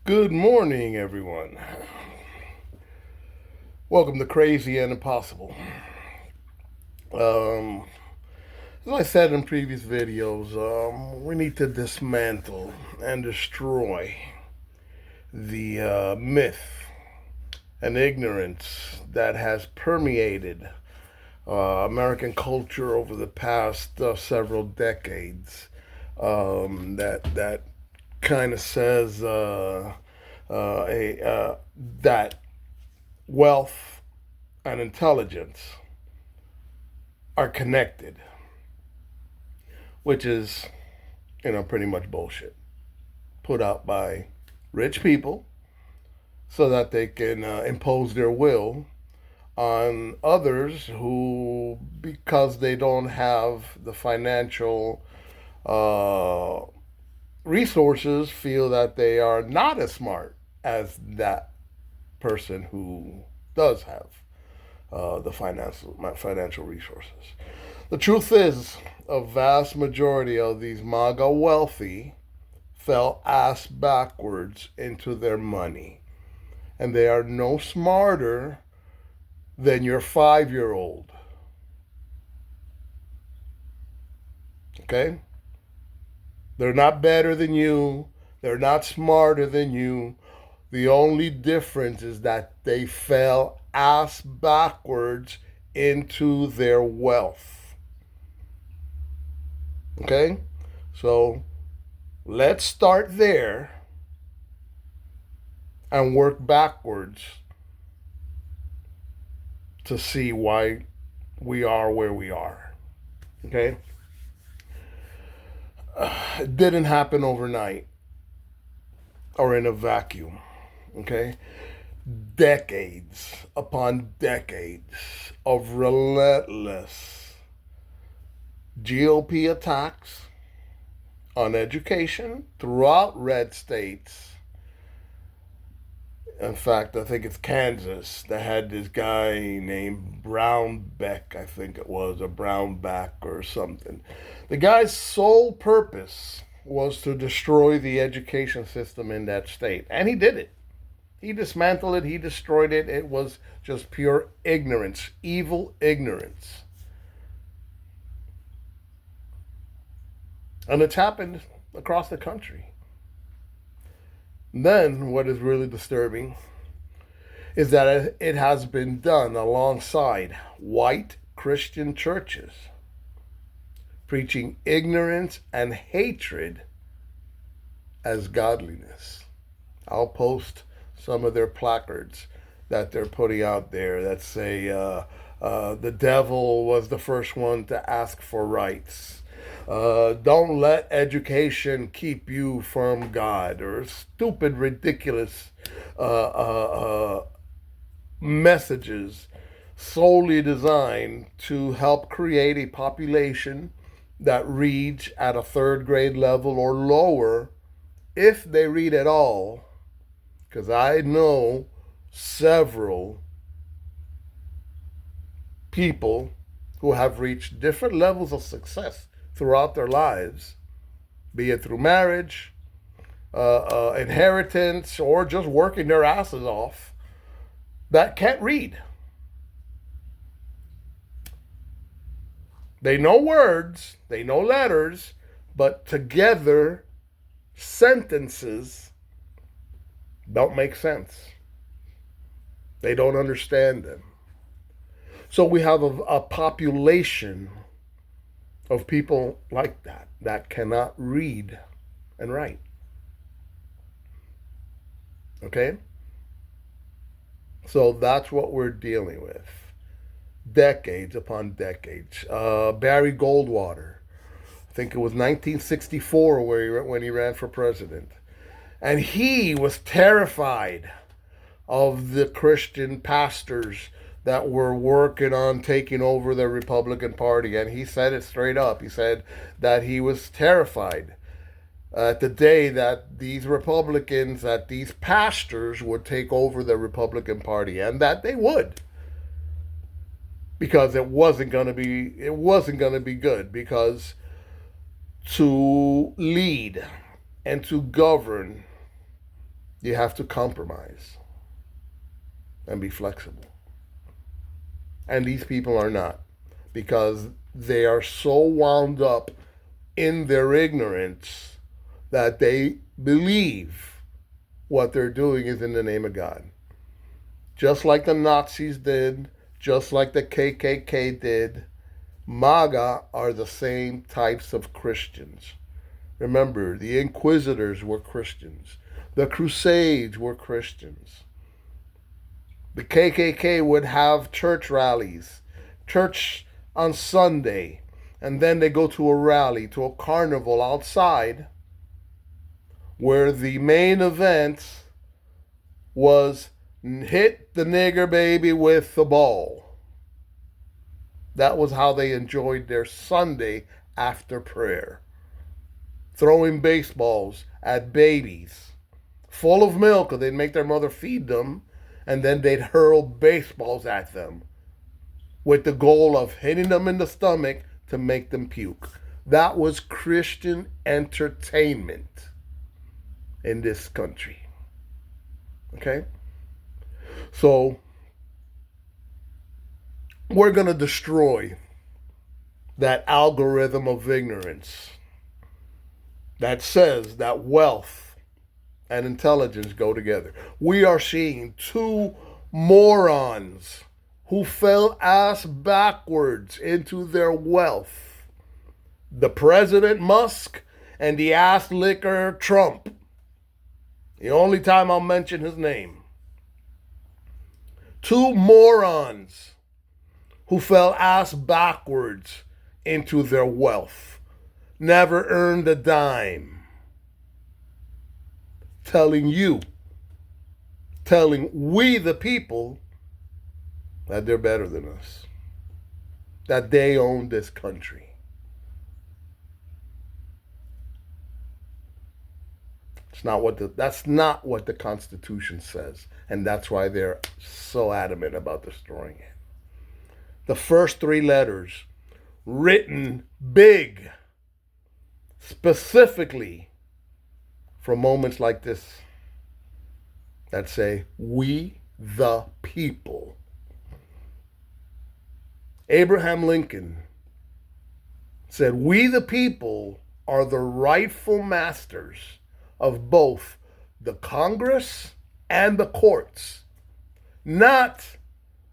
Good morning, everyone. Welcome to Crazy and Impossible. Um, as I said in previous videos, we need to dismantle and destroy the myth and ignorance that has permeated American culture over the past several decades. That kind of says that wealth and intelligence are connected, which is, pretty much bullshit put out by rich people so that they can impose their will on others who, because they don't have the financial uh, resources, feel that they are not as smart as that person who does have the financial resources. The truth is, a vast majority of these MAGA wealthy fell ass backwards into their money, and they are no smarter than your 5-year old. Okay? They're not better than you. They're not smarter than you. The only difference is that they fell ass backwards into their wealth. Okay? So let's start there and work backwards to see why we are where we are. Okay? It didn't happen overnight or in a vacuum. Okay? Decades upon decades of relentless GOP attacks on education throughout red states. In fact, I think it's Kansas that had this guy named Brownback, I think it was, or Brownback or something. The guy's sole purpose was to destroy the education system in that state. And he did it. He dismantled it, he destroyed it. It was just pure ignorance, evil ignorance. And it's happened across the country. Then, what is really disturbing is that it has been done alongside white Christian churches, preaching ignorance and hatred as godliness. I'll post some of their placards that they're putting out there that say the devil was the first one to ask for rights. Don't let education keep you from God, or stupid, ridiculous messages solely designed to help create a population that reads at a third grade level or lower, if they read at all. Because I know several people who have reached different levels of success throughout their lives, be it through marriage, inheritance, or just working their asses off, that can't read. They know words, they know letters, but together, sentences don't make sense. They don't understand them. So we have a population of people like that cannot read and write. Okay? So that's what we're dealing with. Decades upon decades. Barry Goldwater, I think it was 1964 when he ran for president. And he was terrified of the Christian pastors that were working on taking over the Republican Party. And he said it straight up. He said that he was terrified at the day that these Republicans, that these pastors would take over the Republican Party, and that they would. Because it wasn't going to be good, because to lead and to govern You have to compromise and be flexible. And these people are not, because they are so wound up in their ignorance that they believe what they're doing is in the name of God. Just like the Nazis did, just like the KKK did, MAGA are the same types of Christians. Remember, the Inquisitors were Christians. The Crusades were Christians. The KKK would have church rallies, church on Sunday, and then they go to a rally, to a carnival outside, where the main event was hit the nigger baby with the ball. That was how they enjoyed their Sunday after prayer. Throwing baseballs at babies, full of milk, or they'd make their mother feed them, and then they'd hurl baseballs at them with the goal of hitting them in the stomach to make them puke. That was Christian entertainment in this country. Okay? So, we're going to destroy that algorithm of ignorance that says that wealth and intelligence go together. We are seeing two morons who fell ass backwards into their wealth. The President Musk and the ass licker Trump. The only time I'll mention his name. Two morons who fell ass backwards into their wealth. Never earned a dime. Telling we the people, that they're better than us. That they own this country. That's not what the Constitution says. And that's why they're so adamant about destroying it. The first three letters, written big, specifically for moments like this, that say, we the people. Abraham Lincoln said, we the people are the rightful masters of both the Congress and the courts, not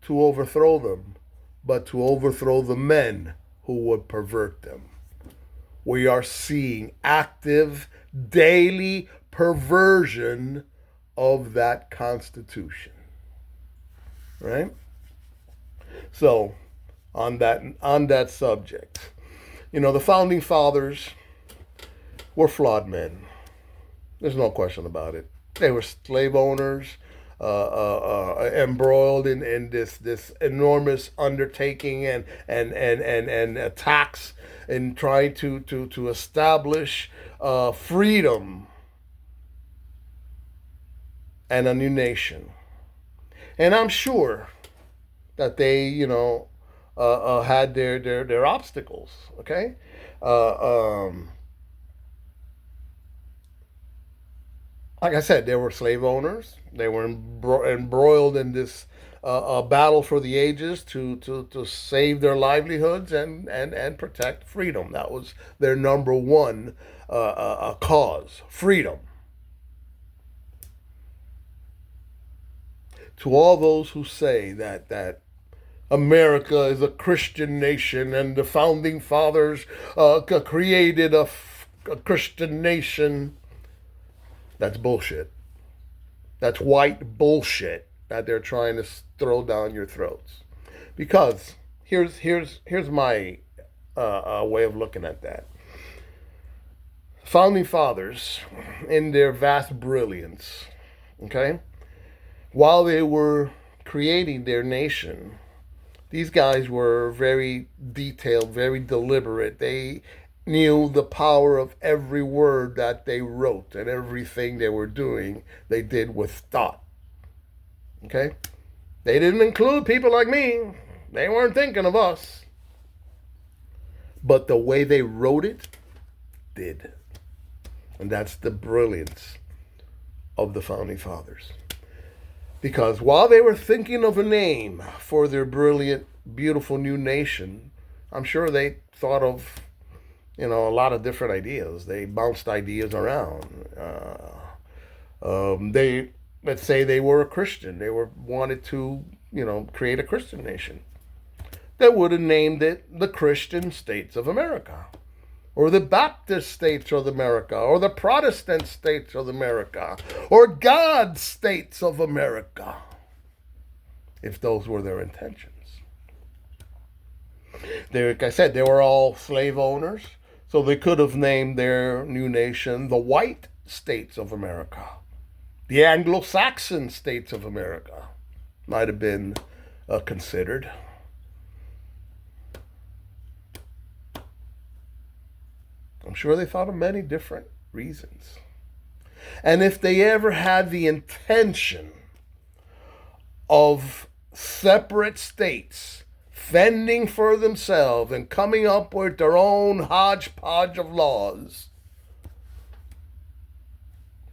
to overthrow them, but to overthrow the men who would pervert them. We are seeing active, daily perversion of that Constitution. Right? So, on that subject, the Founding Fathers were flawed men. There's no question about it. They were slave owners, embroiled in this enormous undertaking and attacks in trying to establish freedom and a new nation. And I'm sure that they, had their obstacles. Okay. Like I said, they were slave owners. They were embroiled in this battle for the ages to save their livelihoods and protect freedom. That was their number one cause, freedom. To all those who say that America is a Christian nation and the Founding Fathers created a Christian nation, that's bullshit. That's white bullshit that they're trying to throw down your throats. Because here's my way of looking at that. Founding Fathers, in their vast brilliance, okay, while they were creating their nation, these guys were very detailed, very deliberate. They knew the power of every word that they wrote, and everything they were doing, they did with thought. Okay? They didn't include people like me. They weren't thinking of us. But the way they wrote it did. And that's the brilliance of the Founding Fathers. Because while they were thinking of a name for their brilliant, beautiful new nation, I'm sure they thought of, a lot of different ideas. They bounced ideas around. Let's say they were a Christian. They wanted to, create a Christian nation. They would have named it the Christian States of America, or the Baptist States of America, or the Protestant States of America, or God's States of America, if those were their intentions. Like I said, they were all slave owners, so they could have named their new nation the White States of America. The Anglo-Saxon States of America might have been considered. I'm sure they thought of many different reasons. And if they ever had the intention of separate states fending for themselves and coming up with their own hodgepodge of laws,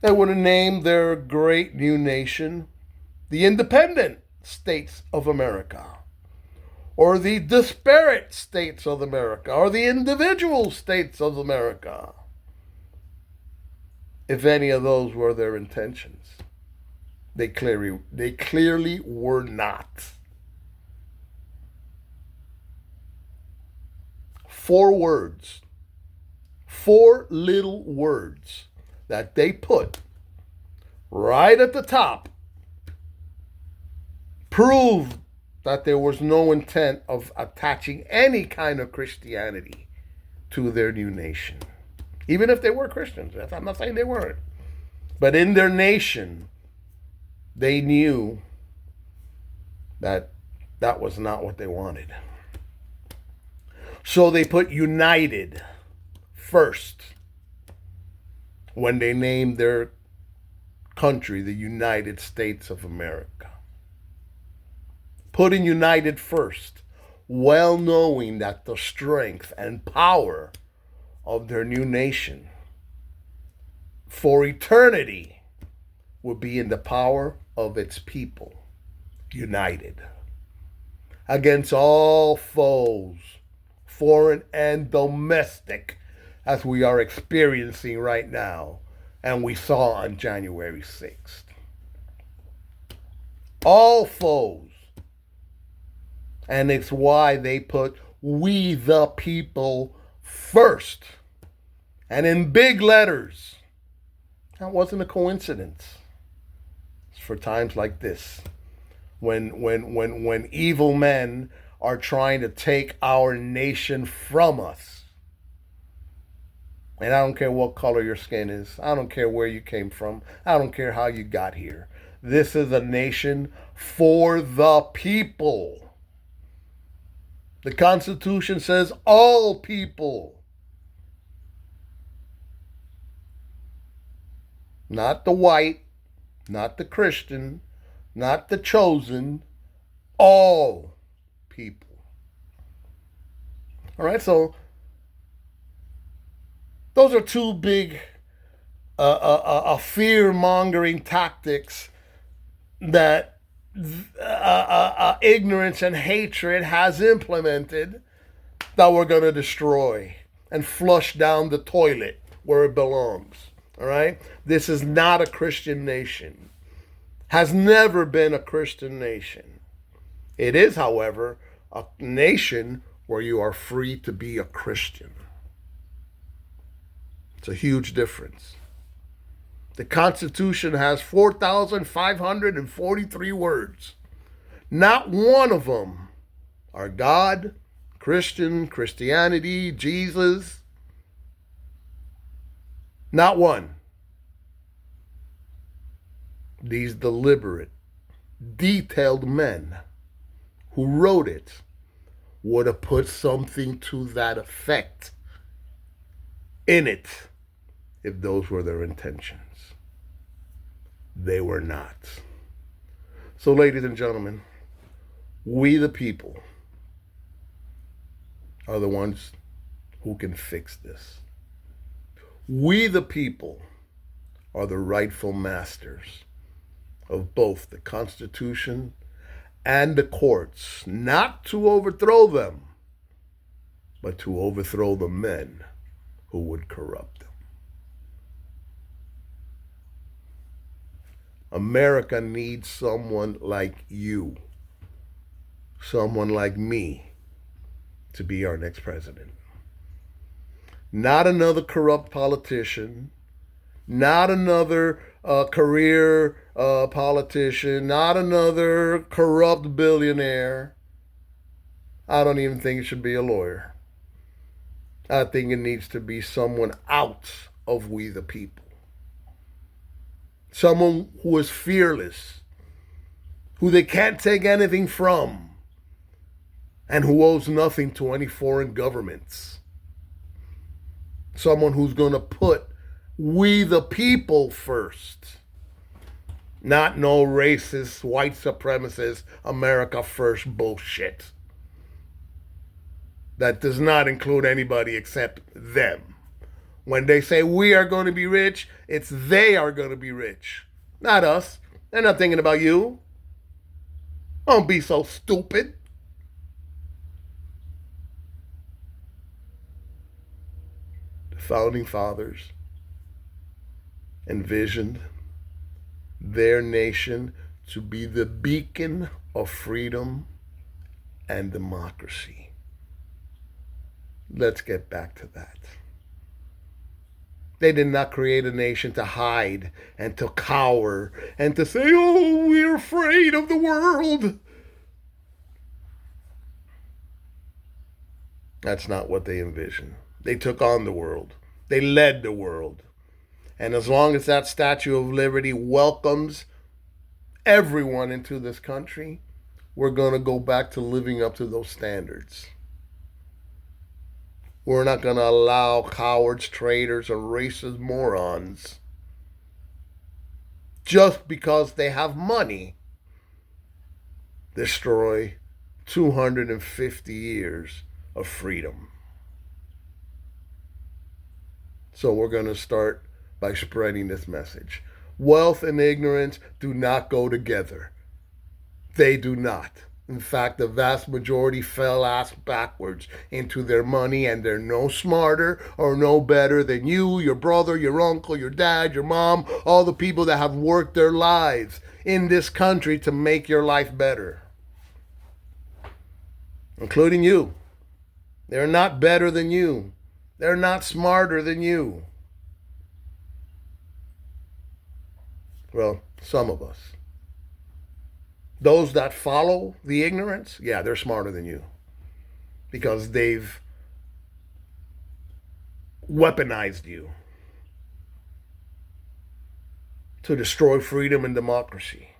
they would have named their great new nation the Independent States of America, or the disparate states of America, or the individual states of America, if any of those were their intentions. They clearly were not. 4 words, 4 little words that they put right at the top proved that there was no intent of attaching any kind of Christianity to their new nation. Even if they were Christians. I'm not saying they weren't. But in their nation, they knew that that was not what they wanted. So they put united first when they named their country the United States of America. Putting united first, well knowing that the strength and power of their new nation for eternity would be in the power of its people, united against all foes, foreign and domestic, as we are experiencing right now and we saw on January 6th. All foes. And it's why they put "we the people" first. And in big letters. That wasn't a coincidence. It's for times like this. When evil men are trying to take our nation from us. And I don't care what color your skin is. I don't care where you came from. I don't care how you got here. This is a nation for the people. The Constitution says all people. Not the white, not the Christian, not the chosen, all people. All right, so those are 2 big fear-mongering tactics that ignorance and hatred has implemented that we're going to destroy and flush down the toilet where it belongs. All right? This is not a Christian nation. Has never been a Christian nation. It is, however, a nation where you are free to be a Christian. It's a huge difference. The Constitution has 4,543 words. Not one of them are God, Christianity, Jesus. Not one. These deliberate, detailed men who wrote it would have put something to that effect in it if those were their intentions. They were not. So, ladies and gentlemen, we the people are the ones who can fix this. We the people are the rightful masters of both the Constitution and the courts, not to overthrow them, but to overthrow the men who would corrupt them. America needs someone like you, someone like me, to be our next president. Not another corrupt politician, not another career politician, not another corrupt billionaire. I don't even think it should be a lawyer. I think it needs to be someone out of we the people. Someone who is fearless, who they can't take anything from, and who owes nothing to any foreign governments. Someone who's going to put we the people first. Not no racist, white supremacist, America first bullshit. That does not include anybody except them. When they say we are going to be rich, it's they are going to be rich. Not us. They're not thinking about you. Don't be so stupid. The founding fathers envisioned their nation to be the beacon of freedom and democracy. Let's get back to that. They did not create a nation to hide and to cower and to say, oh, we're afraid of the world. That's not what they envisioned. They took on the world. They led the world. And as long as that Statue of Liberty welcomes everyone into this country, we're going to go back to living up to those standards. We're not going to allow cowards, traitors, and racist morons, just because they have money, destroy 250 years of freedom. So we're going to start by spreading this message. Wealth and ignorance do not go together. They do not. In fact, the vast majority fell ass backwards into their money, and they're no smarter or no better than you, your brother, your uncle, your dad, your mom, all the people that have worked their lives in this country to make your life better, including you. They're not better than you. They're not smarter than you. Well, some of us. Those that follow the ignorance, yeah, they're smarter than you, because they've weaponized you to destroy freedom and democracy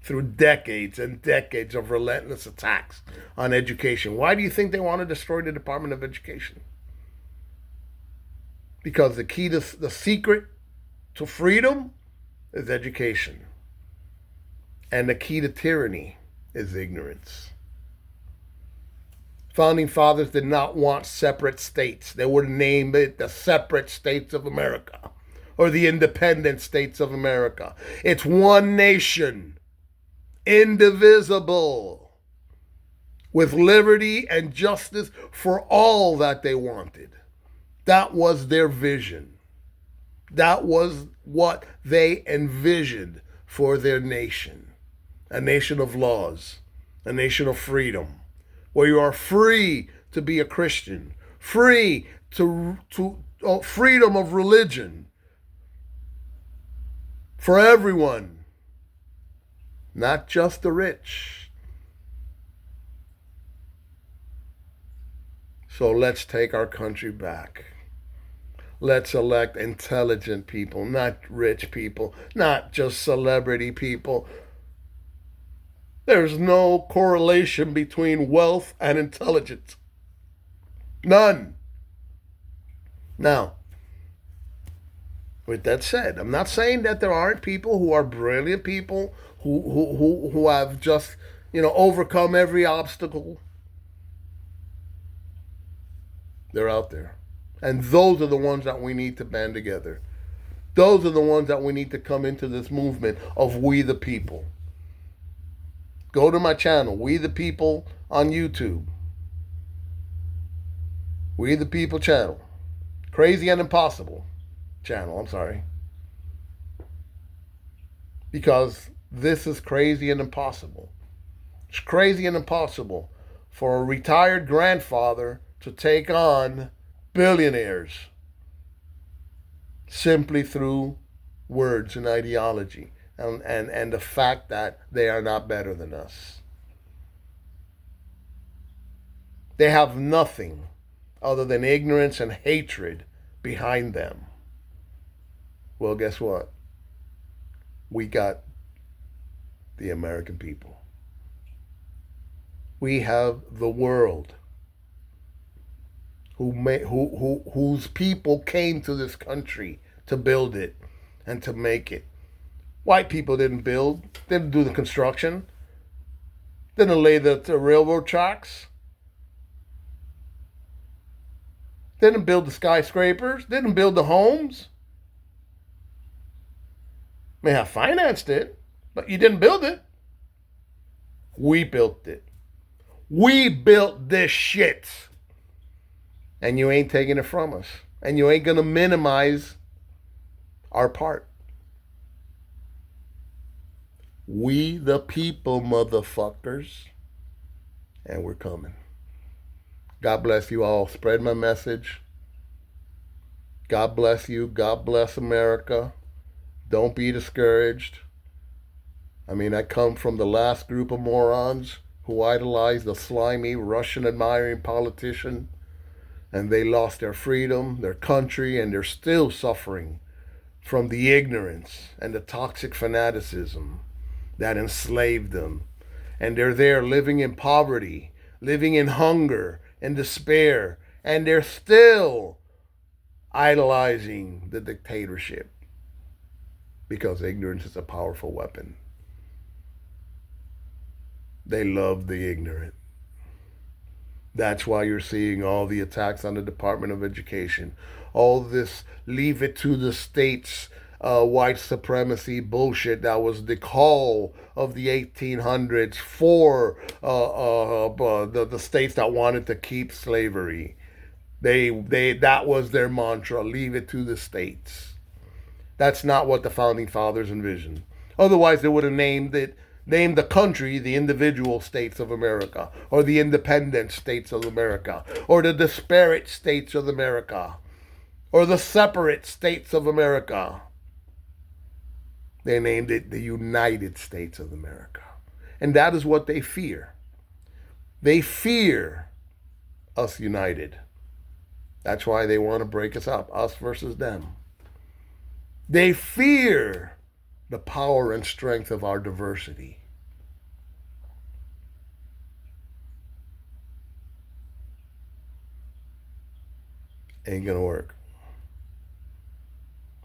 through decades and decades of relentless attacks on education. Why do you think they want to destroy the Department of Education? Because the secret to freedom is education. And the key to tyranny is ignorance. Founding fathers did not want separate states. They would name it the separate states of America or the independent states of America. It's one nation, indivisible, with liberty and justice for all that they wanted. That was their vision. That was what they envisioned for their nation. A nation of laws, a nation of freedom, where you are free to be a Christian, free to freedom of religion for everyone, not just the rich. So let's take our country back. Let's elect intelligent people, not rich people, not just celebrity people. There's no correlation between wealth and intelligence. None. Now, with that said, I'm not saying that there aren't people who are brilliant people who have just, overcome every obstacle. They're out there. And those are the ones that we need to band together. Those are the ones that we need to come into this movement of We the People. Go to my channel, We the People on YouTube. We the People channel. Crazy and Impossible channel, I'm sorry. Because this is crazy and impossible. It's crazy and impossible for a retired grandfather to take on billionaires simply through words and ideology and the fact that they are not better than us. They have nothing other than ignorance and hatred behind them. Well, guess what? We got the American people. We have the world whose people came to this country to build it and to make it. White people didn't do the construction, didn't lay the railroad tracks, didn't build the skyscrapers, didn't build the homes. May have financed it, but you didn't build it. We built it. We built this shit. And you ain't taking it from us. And you ain't going to minimize our part. We the people, motherfuckers. And we're coming. God bless you all. Spread my message. God bless you. God bless America. Don't be discouraged. I mean, I come from the last group of morons who idolized the slimy Russian admiring politician, and they lost their freedom, their country, and they're still suffering from the ignorance and the toxic fanaticism that enslaved them. And they're there living in poverty, living in hunger and despair, and they're still idolizing the dictatorship because ignorance is a powerful weapon. They love the ignorant. That's why you're seeing all the attacks on the Department of Education. All this leave it to the states, white supremacy bullshit that was the call of the 1800s for the states that wanted to keep slavery. That was their mantra, leave it to the states. That's not what the Founding Fathers envisioned. Otherwise, they would have named the country the individual states of America, or the independent states of America, or the disparate states of America, or the separate states of America. They named it the United States of America. And that is what they fear. They fear us united. That's why they want to break us up, us versus them. They fear the power and strength of our diversity. Ain't gonna work.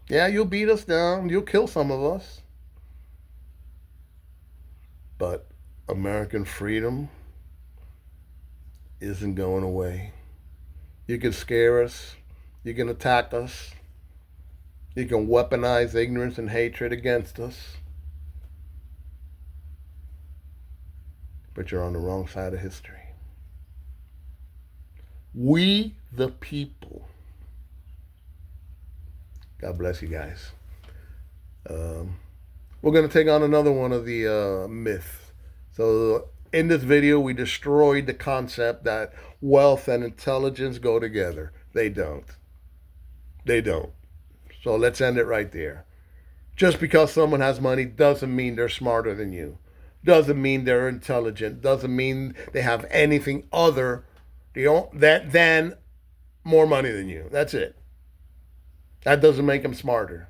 Yeah, you'll beat us down. You'll kill some of us. But American freedom isn't going away. You can scare us. You can attack us. You can weaponize ignorance and hatred against us. But you're on the wrong side of history. We the people. God bless you guys. We're going to take on another one of the myths. So in this video, we destroyed the concept that wealth and intelligence go together. They don't. They don't. So let's end it right there. Just because someone has money doesn't mean they're smarter than you. Doesn't mean they're intelligent. Doesn't mean they have anything other than more money than you. That's it. That doesn't make them smarter.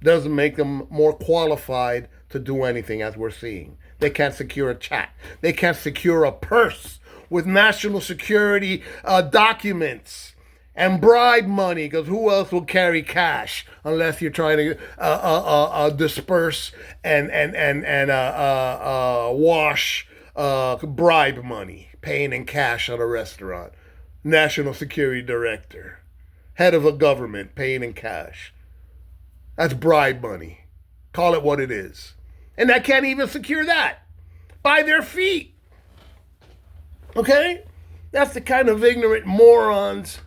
Doesn't make them more qualified to do anything, as we're seeing. They can't secure a chat. They can't secure a purse with national security documents and bribe money, because who else will carry cash unless you're trying to disperse and wash bribe money, paying in cash at a restaurant. National security director, head of a government, paying in cash. That's bribe money. Call it what it is. And that can't even secure that. By their feet. Okay? That's the kind of ignorant morons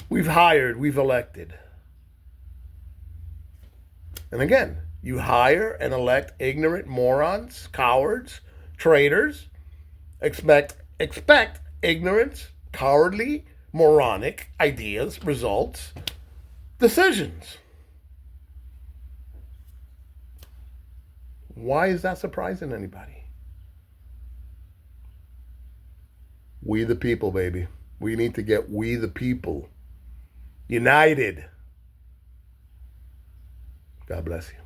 we've hired, we've elected. And again, you hire and elect ignorant morons, cowards, traitors. Expect ignorance, cowardly, moronic ideas, results, decisions. Why is that surprising anybody? We the people, baby. We need to get we the people united. God bless you.